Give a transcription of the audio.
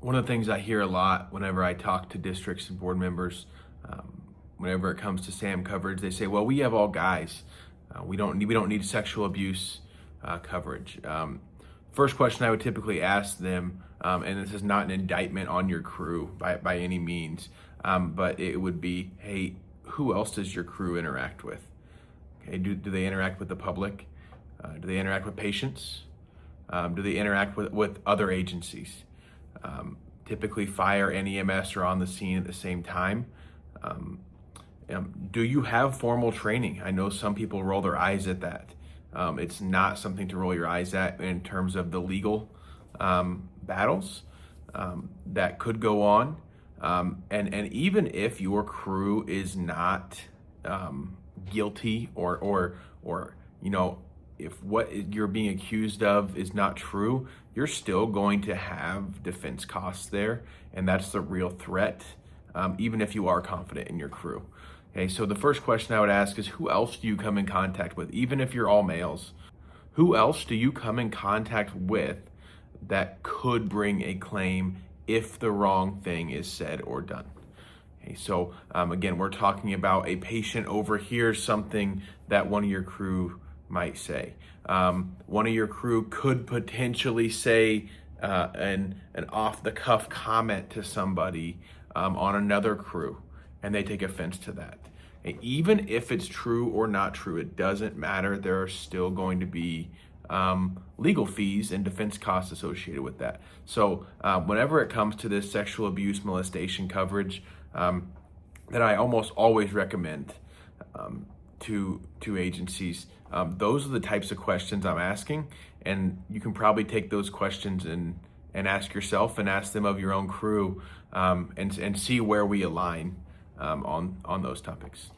One of the things I hear a lot whenever I talk to districts and board members, whenever it comes to SAM coverage, they say, "Well, we have all guys. We don't need sexual abuse coverage." First question I would typically ask them, and this is not an indictment on your crew by any means, but it would be, "Hey, who else does your crew interact with? Okay, do they interact with the public? Do they interact with patients? Do they interact with other agencies?" Typically fire and EMS are on the scene at the same time. Um, do you have formal training? I know some people roll their eyes at that. It's not something to roll your eyes at in terms of the legal battles that could go on. And even if your crew is not guilty or if what you're being accused of is not true, you're still going to have defense costs there, and that's the real threat, even if you are confident in your crew. Okay, so the first question I would ask is, who else do you come in contact with? Even if you're all males, who else do you come in contact with that could bring a claim if the wrong thing is said or done? Okay, so again, we're talking about a patient overhears something that one of your crew might say. One of your crew could potentially say an off-the-cuff comment to somebody on another crew, and they take offense to that. And even if it's true or not true, it doesn't matter. There are still going to be legal fees and defense costs associated with that. So whenever it comes to this sexual abuse molestation coverage, that I almost always recommend to agencies, those are the types of questions I'm asking, and you can probably take those questions and ask yourself and ask them of your own crew, and see where we align on those topics.